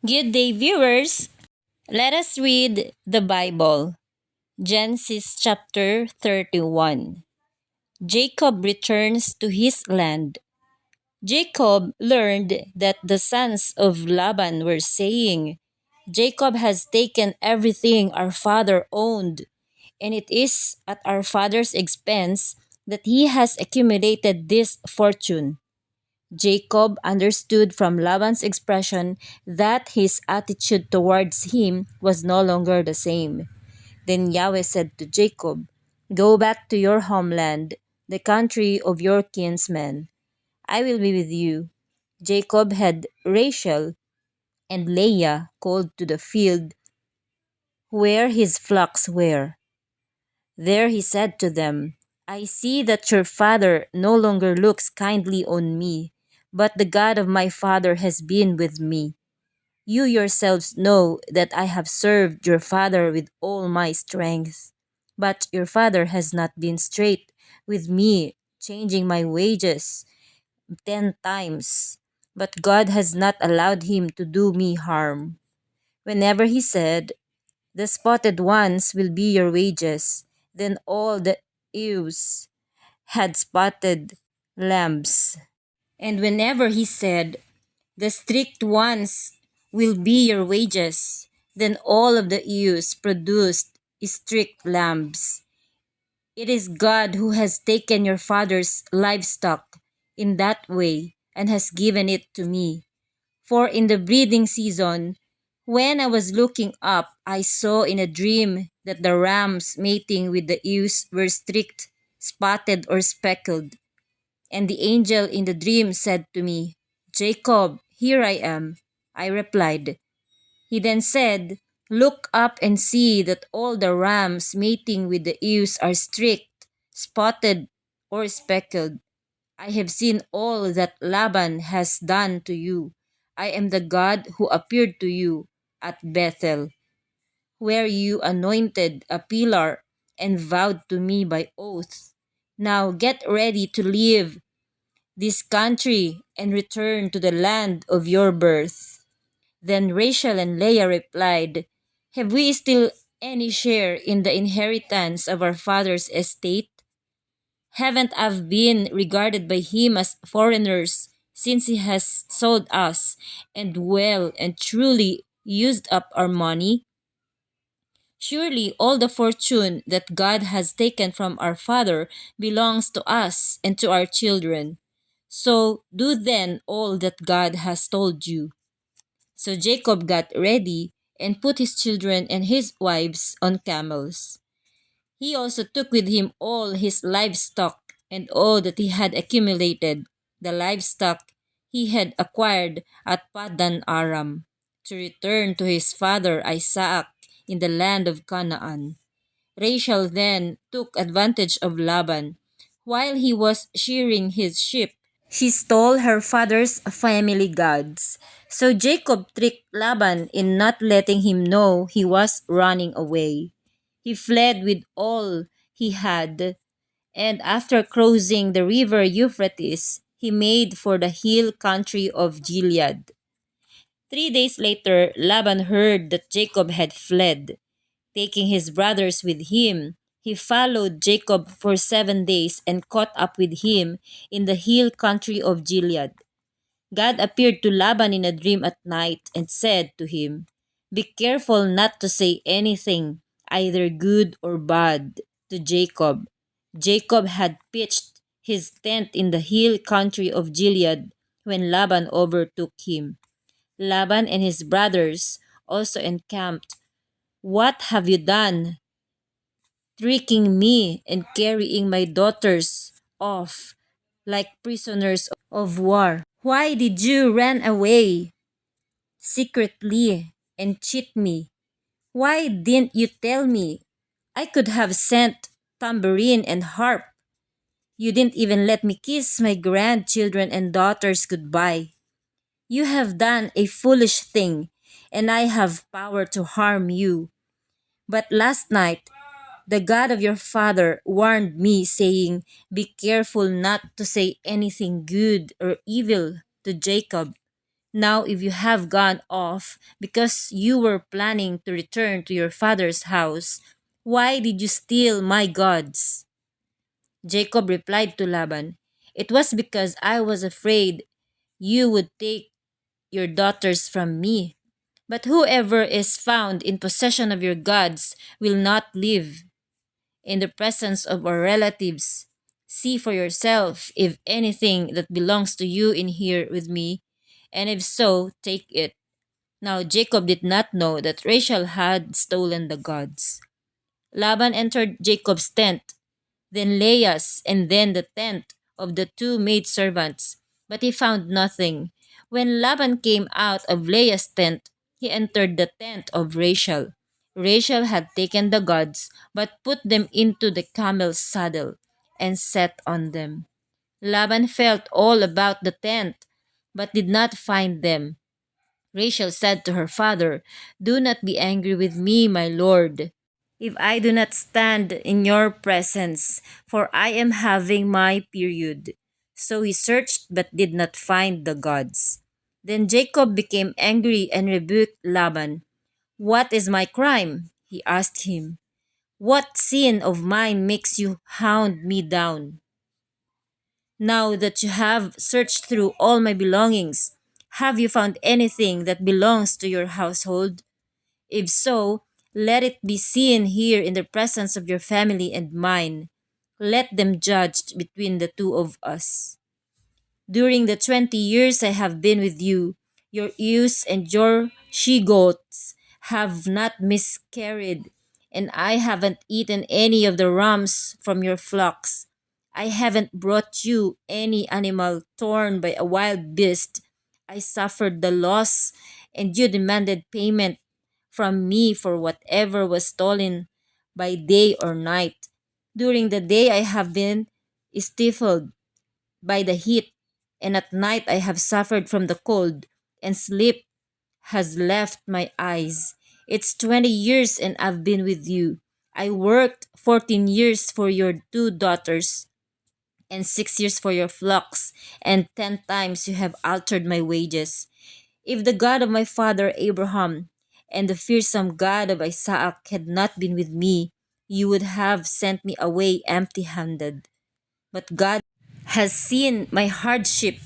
Good day, viewers. Let us read the Bible. Genesis chapter 31. Jacob returns to his land. Jacob learned that the sons of Laban were saying, Jacob has taken everything our father owned, and it is at our father's expense that he has accumulated this fortune. Jacob understood from Laban's expression that his attitude towards him was no longer the same. Then Yahweh said to Jacob, Go back to your homeland, the country of your kinsmen. I will be with you. Jacob had Rachel and Leah called to the field where his flocks were. There he said to them, I see that your father no longer looks kindly on me, but the God of my father has been with me. You yourselves know that I have served your father with all my strength. But your father has not been straight with me, changing my wages 10 times. But God has not allowed him to do me harm. Whenever he said, The spotted ones will be your wages, then all the ewes had spotted lambs. And whenever he said, The strict ones will be your wages, then all of the ewes produced strict lambs. It is God who has taken your father's livestock in that way and has given it to me. For in the breeding season, when I was looking up, I saw in a dream that the rams mating with the ewes were streaked, spotted, or speckled. And the angel in the dream said to me, Jacob, here I am. I replied. He then said, Look up and see that all the rams mating with the ewes are streaked, spotted, or speckled. I have seen all that Laban has done to you. I am the God who appeared to you at Bethel, where you anointed a pillar and vowed to me by oath. Now get ready to leave this country and return to the land of your birth. Then Rachel and Leah replied, Have we still any share in the inheritance of our father's estate? Haven't I been regarded by him as foreigners since he has sold us and well and truly used up our money? Surely all the fortune that God has taken from our father belongs to us and to our children. So do then all that God has told you. So Jacob got ready and put his children and his wives on camels. He also took with him all his livestock and all that he had accumulated, the livestock he had acquired at Padan Aram, to return to his father Isaac in the land of Canaan. Rachel then took advantage of Laban. While he was shearing his sheep, she stole her father's family gods. So Jacob tricked Laban in not letting him know he was running away. He fled with all he had, and after crossing the river Euphrates, he made for the hill country of Gilead. 3 days later, Laban heard that Jacob had fled. Taking his brothers with him, he followed Jacob for 7 days and caught up with him in the hill country of Gilead. God appeared to Laban in a dream at night and said to him, Be careful not to say anything, either good or bad, to Jacob. Jacob had pitched his tent in the hill country of Gilead when Laban overtook him. Laban and his brothers also encamped. What have you done, tricking me and carrying my daughters off like prisoners of war? Why did you run away secretly and cheat me? Why didn't you tell me? I could have sent tambourine and harp. You didn't even let me kiss my grandchildren and daughters goodbye. You have done a foolish thing, and I have power to harm you. But last night, the God of your father warned me, saying, Be careful not to say anything good or evil to Jacob. Now, if you have gone off because you were planning to return to your father's house, why did you steal my gods?" Jacob replied to Laban, "It was because I was afraid you would take your daughters from me. But whoever is found in possession of your gods will not live in the presence of our relatives. See for yourself if anything that belongs to you in here with me, and if so, take it." Now Jacob did not know that Rachel had stolen the gods. Laban entered Jacob's tent, then Leah's, and then the tent of the two maidservants, but he found nothing. When Laban came out of Leah's tent, he entered the tent of Rachel. Rachel had taken the gods, but put them into the camel's saddle and sat on them. Laban felt all about the tent, but did not find them. Rachel said to her father, "Do not be angry with me, my lord, if I do not stand in your presence, for I am having my period." So he searched but did not find the gods. Then Jacob became angry and rebuked Laban. "What is my crime?" he asked him. "What sin of mine makes you hound me down? Now that you have searched through all my belongings, have you found anything that belongs to your household? If so, let it be seen here in the presence of your family and mine. Let them judge between the two of us. During the 20 years I have been with you, your ewes and your she goats have not miscarried, and I haven't eaten any of the rams from your flocks. I haven't brought you any animal torn by a wild beast. I suffered the loss, and you demanded payment from me for whatever was stolen by day or night. During the day I have been stifled by the heat, and at night I have suffered from the cold, and sleep has left my eyes. It's 20 years and I've been with you. I worked 14 years for your two daughters, and 6 years for your flocks, and 10 times you have altered my wages. If the God of my father Abraham and the fearsome God of Isaac had not been with me, you would have sent me away empty handed. But God has seen my hardship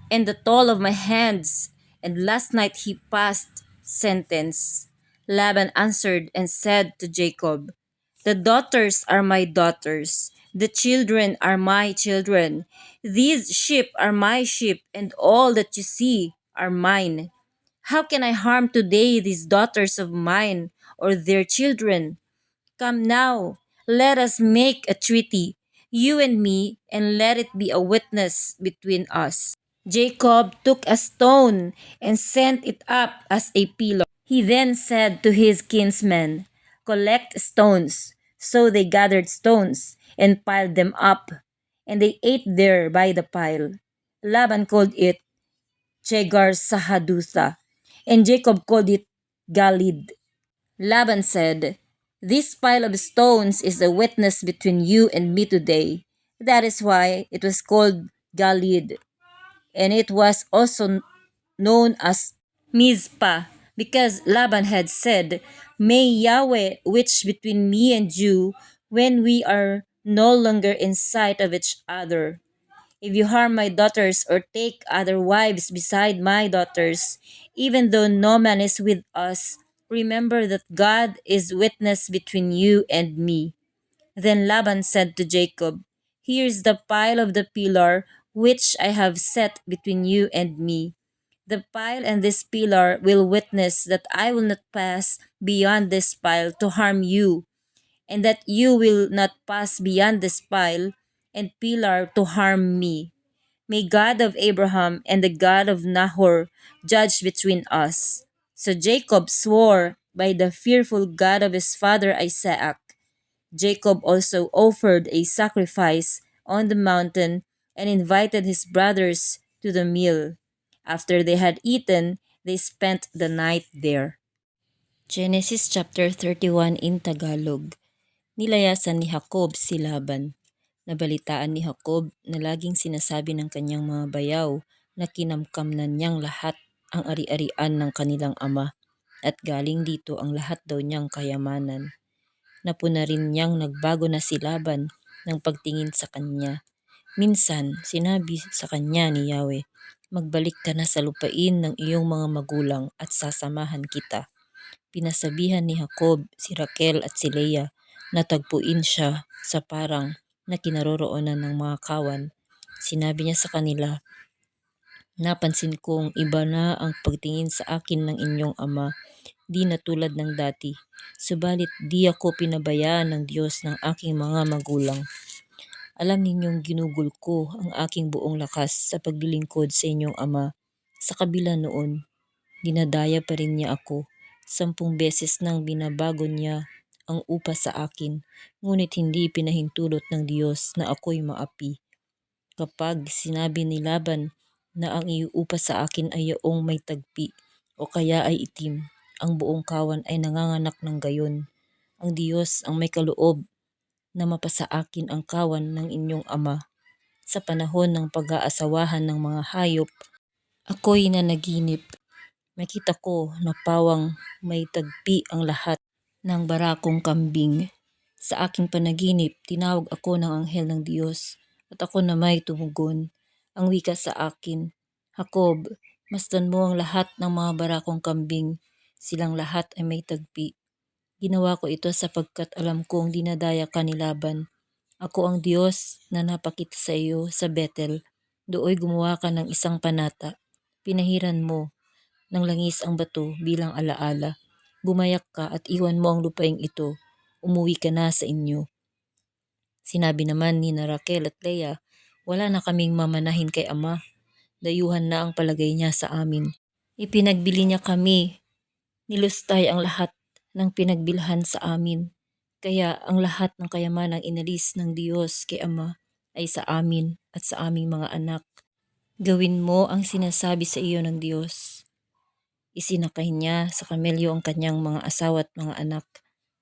and the toil of my hands, and last night he passed sentence." Laban answered and said to Jacob, "The daughters are my daughters, the children are my children. These sheep are my sheep, and all that you see are mine. How can I harm today these daughters of mine or their children? Come now, let us make a treaty, you and me, and let it be a witness between us." Jacob took a stone and sent it up as a pillar. He then said to his kinsmen, "Collect stones." So they gathered stones and piled them up, and they ate there by the pile. Laban called it Jegar Sahadutha, and Jacob called it Galid. Laban said, "This pile of stones is a witness between you and me today." That is why it was called Galid, and it was also known as Mizpah, because Laban had said, "May Yahweh witch between me and you when we are no longer in sight of each other. If you harm my daughters or take other wives beside my daughters, even though no man is with us, remember that God is witness between you and me." Then Laban said to Jacob, "Here is the pile of the pillar which I have set between you and me. The pile and this pillar will witness that I will not pass beyond this pile to harm you, and that you will not pass beyond this pile and pillar to harm me. May God of Abraham and the God of Nahor judge between us." So Jacob swore by the fearful God of his father Isaac. Jacob also offered a sacrifice on the mountain and invited his brothers to the meal. After they had eaten, they spent the night there. Genesis chapter 31 in Tagalog. Nilayasan ni Jacob si Laban. Nabalitaan ni Jacob na laging sinasabi ng kanyang mga bayaw na kinamkamnan niyang lahat ang ari-arian ng kanilang ama, at galing dito ang lahat daw niyang kayamanan. Napuna rin niyang nagbago na si Laban ng pagtingin sa kanya. Minsan, sinabi sa kanya ni Yahweh, "Magbalik ka na sa lupain ng iyong mga magulang at sasamahan kita." Pinasabihan ni Jacob si Raquel at si Leah na tagpuin siya sa parang na kinaroroonan ng mga kawan. Sinabi niya sa kanila, "Napansin kong iba na ang pagtingin sa akin ng inyong ama, di na tulad ng dati. Subalit di ako pinabayaan ng Diyos ng aking mga magulang. Alam ninyong ginugol ko ang aking buong lakas sa paglilingkod sa inyong ama. Sa kabila noon, dinadaya pa rin niya ako. 10 beses nang binabago niya ang upa sa akin, ngunit hindi pinahintulot ng Diyos na ako'y maapi. Kapag sinabi ni Laban na ang iuupa sa akin ay yaong may tagpi o kaya ay itim, ang buong kawan ay nanganganak ng gayon. Ang Diyos ang may kaloob na mapasa akin ang kawan ng inyong ama. Sa panahon ng pag-aasawahan ng mga hayop, ako'y nanaginip. Makita ko na pawang may tagpi ang lahat ng barakong kambing. Sa aking panaginip, tinawag ako ng anghel ng Diyos at ako na may tumugon. Ang wika sa akin, Jacob, masdan mo ang lahat ng mga barakong kambing. Silang lahat ay may tagpi. Ginawa ko ito sapagkat alam kong dinadaya ka ni Laban. Ako ang Diyos na napakita sa iyo sa Bethel. Dooy gumawa ka ng isang panata. Pinahiran mo ng langis ang bato bilang alaala. Bumayak ka at iwan mo ang lupaing ito. Umuwi ka na sa inyo." Sinabi naman ni Raquel at Leah, "Wala na kaming mamanahin kay ama. Dayuhan na ang palagay niya sa amin. Ipinagbili niya kami. Nilustay ang lahat ng pinagbilhan sa amin. Kaya ang lahat ng kayamanang inalis ng Diyos kay ama ay sa amin at sa aming mga anak. Gawin mo ang sinasabi sa iyo ng Diyos." Isinakay niya sa kamelyo ang kanyang mga asawa at mga anak.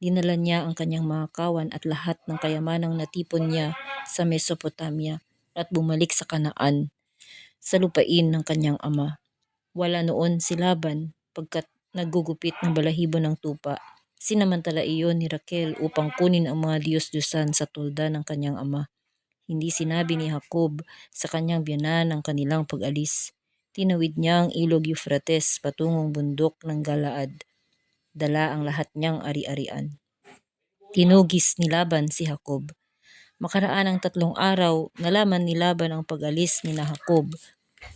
Dinala niya ang kanyang mga kawan at lahat ng kayamanang natipon niya sa Mesopotamia at bumalik sa Kanaan, sa lupain ng kanyang ama. Wala noon si Laban pagkat naggugupit ng balahibo ng tupa. Sinamantala iyon ni Raquel upang kunin ang mga diyos-diyosan sa tulda ng kanyang ama. Hindi sinabi ni Jacob sa kanyang biyanan ang kanilang pag-alis. Tinawid niya ang ilog Euphrates patungong bundok ng Galaad. Dala ang lahat niyang ari-arian. Tinugis ni Laban si Jacob. Makaraan ang 3 araw, nalaman ni Laban ang pag-alis ni Jacob.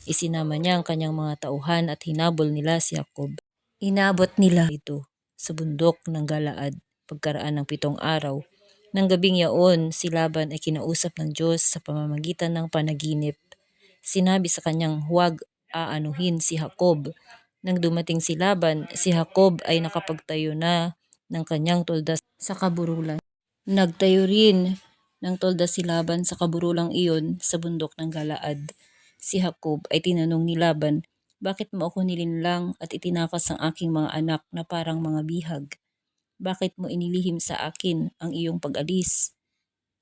Isinama niya ang kanyang mga tauhan at hinabol nila si Jacob. Inabot nila ito sa bundok ng Galaad pagkaraan ng 7 araw. Nang gabing yaon, si Laban ay kinausap ng Diyos sa pamamagitan ng panaginip. Sinabi sa kanyang huwag aanuhin si Jacob. Nang dumating si Laban, si Jacob ay nakapagtayo na ng kanyang tolda sa kaburulan. Nagtayo rin ng tolda si Laban sa kaburulang iyon sa bundok ng Galaad. Si Jacob ay tinanong ni Laban, "Bakit mo ako nilinlang at itinakas ang aking mga anak na parang mga bihag? Bakit mo inilihim sa akin ang iyong pag-alis?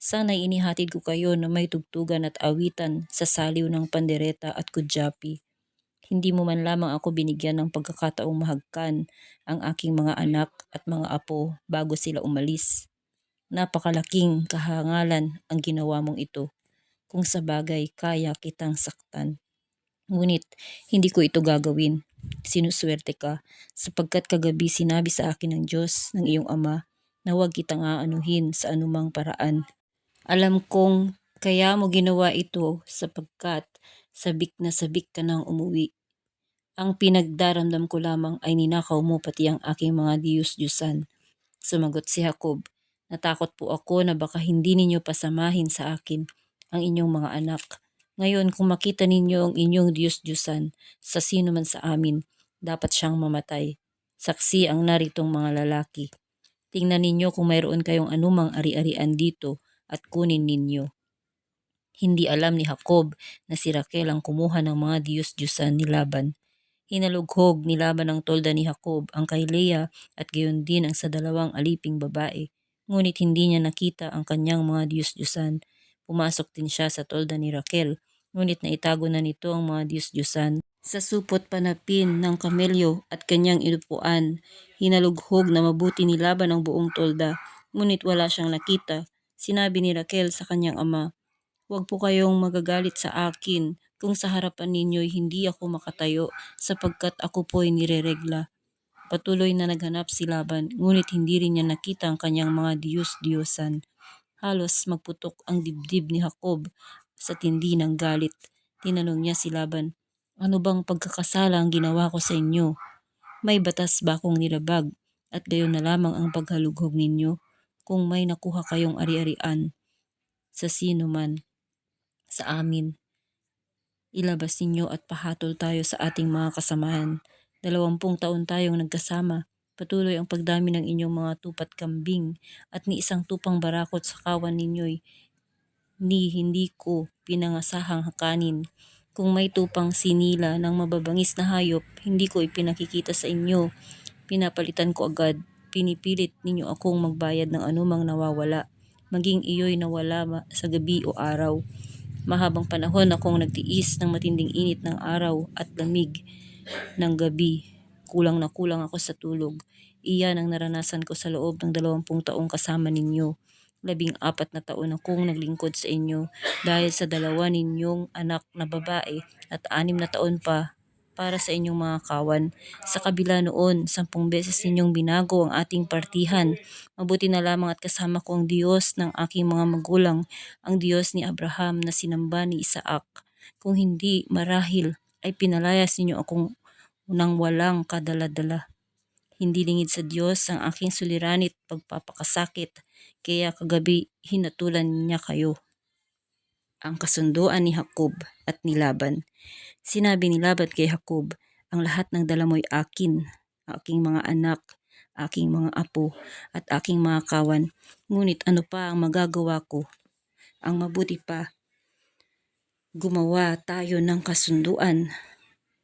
Sana'y inihatid ko kayo na may tugtugan at awitan sa saliw ng pandereta at kudyapi. Hindi mo man lamang ako binigyan ng pagkakataong mahagkan ang aking mga anak at mga apo bago sila umalis. Napakalaking kahangalan ang ginawa mong ito. Kung sa bagay kaya kitang saktan. Ngunit hindi ko ito gagawin. Sinuswerte ka, sapagkat kagabi sinabi sa akin ng Diyos ng iyong ama na huwag kitang aanuhin sa anumang paraan. Alam kong kaya mo ginawa ito sapagkat sabik na sabik ka nang umuwi. Ang pinagdaramdam ko lamang ay ninakaw mo pati ang aking mga diyos-diyosan." Sumagot si Jacob, "Natakot po ako na baka hindi ninyo pasamahin sa akin ang inyong mga anak. Ngayon kung makita ninyo ang inyong diyos-diyosan sa sino man sa amin, dapat siyang mamatay. Saksi ang naritong mga lalaki. Tingnan ninyo kung mayroon kayong anumang ari-arian dito at kunin ninyo." Hindi alam ni Jacob na si Raquel ang kumuha ng mga diyos-diyosan ni Laban. Hinalughog ni Laban ang tolda ni Jacob ang kay Leah at gayon din ang sa 2 aliping babae. Ngunit hindi niya nakita ang kanyang mga diyos-diyosan. Pumasok din siya sa tolda ni Raquel, ngunit naitago na nito ang mga diyos-diyosan Sa supot panapin ng kamelyo at kanyang inupuan, hinalughog na mabuti ni Laban ang buong tolda, ngunit wala siyang nakita. Sinabi ni Raquel sa kanyang ama, "Huwag po kayong magagalit sa akin kung sa harapan ninyo'y hindi ako makatayo sapagkat ako po'y nireregla." Patuloy na naghanap si Laban, ngunit hindi rin niya nakita ang kanyang mga diyos-diyosan. Halos magputok ang dibdib ni Jacob sa tindi ng galit. Tinanong niya si Laban, "Ano bang pagkakasala ang ginawa ko sa inyo? May batas ba akong nilabag? At gayon na lamang ang paghalughog ninyo? Kung may nakuha kayong ari-arian sa sino man sa amin, ilabas ninyo at pahatol tayo sa ating mga kasamahan. 20 taon tayong nagkasama. Patuloy ang pagdami ng inyong mga tupat kambing at ni isang tupang barakot sa kawan ninyo'y hindi ko pinangasahang kanin. Kung may tupang sinila ng mababangis na hayop, hindi ko ipinakikita sa inyo. Pinapalitan ko agad. Pinipilit ninyo akong magbayad ng anumang nawawala, maging iyo'y nawala sa gabi o araw. Mahabang panahon akong nagtiis ng matinding init ng araw at lamig ng gabi. Kulang na kulang ako sa tulog. Iyan ang naranasan ko sa loob ng 20 taong kasama ninyo. 14 na taon akong naglingkod sa inyo dahil sa 2 ninyong anak na babae at 6 na taon pa para sa inyong mga kawan. Sa kabila noon, 10 beses ninyong binago ang ating partihan. Mabuti na lamang at kasama ko ang Diyos ng aking mga magulang, ang Diyos ni Abraham na sinamba ni Isaac. Kung hindi, marahil ay pinalayas ninyo akong nang walang kadala-dala. Hindi lingid sa Diyos ang aking suliranit pagpapakasakit, kaya kagabi hinatulan niya kayo." Ang kasunduan ni Jacob at ni Laban. Sinabi ni Laban kay Jacob, "Ang lahat ng dala mo'y akin, aking mga anak, aking mga apo, at aking mga kawan. Ngunit ano pa ang magagawa ko? Ang mabuti pa, gumawa tayo ng kasunduan.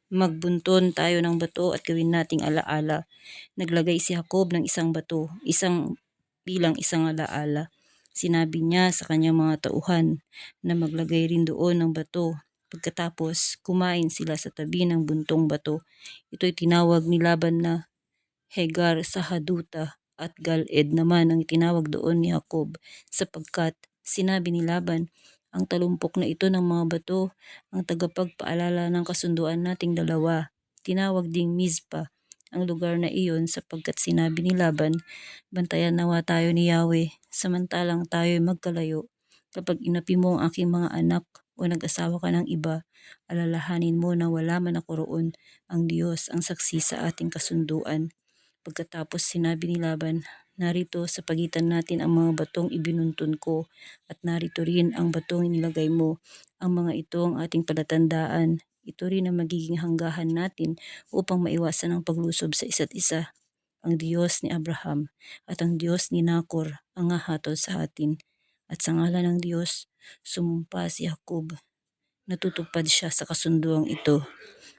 Magbunton tayo ng bato at gawin nating alaala." Naglagay si Jacob ng isang bato, bilang isang alaala. Sinabi niya sa kanyang mga tauhan na maglagay rin doon ng bato. Pagkatapos, kumain sila sa tabi ng buntong bato. Ito'y tinawag ni Laban na Hegar sa Haduta, at Galed naman ang itinawag doon ni Jacob, sapagkat sinabi ni Laban, "Ang talumpok na ito ng mga bato, ang tagapagpaalala ng kasunduan nating dalawa." Tinawag ding Mizpa ang lugar na iyon sapagkat sinabi ni Laban, "Bantayan nawa tayo ni Yahweh, samantalang tayo'y magkalayo. Kapag inapi mo ang aking mga anak o nag-asawa ka ng iba, alalahanin mo na wala man ako roon. Ang Diyos ang saksi sa ating kasunduan." Pagkatapos sinabi ni Laban, "Narito sa pagitan natin ang mga batong ibinuntun ko, at narito rin ang batong nilagay mo. Ang mga ito ang ating palatandaan. Ito rin ang magiging hanggahan natin upang maiwasan ang paglusob sa isa't isa. Ang Diyos ni Abraham at ang Diyos ni Nacor ang hahatol sa atin." At sa ngalan ng Diyos, sumumpa si Jacob. Natutupad siya sa kasunduang ito.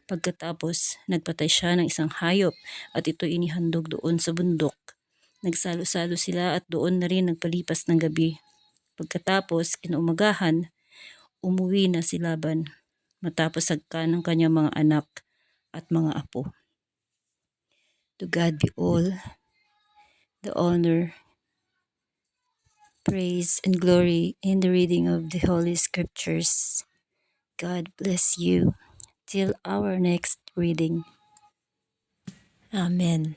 Pagkatapos, nagpatay siya ng isang hayop at ito inihandog doon sa bundok. Nagsalo-salo sila at doon na rin nagpalipas ng gabi. Pagkatapos, kinaumagahan, umuwi na si Laban matapos sagkan ng kanyang mga anak at mga apo. To God be all the honor, praise, and glory in the reading of the Holy Scriptures. God bless you. Till our next reading. Amen.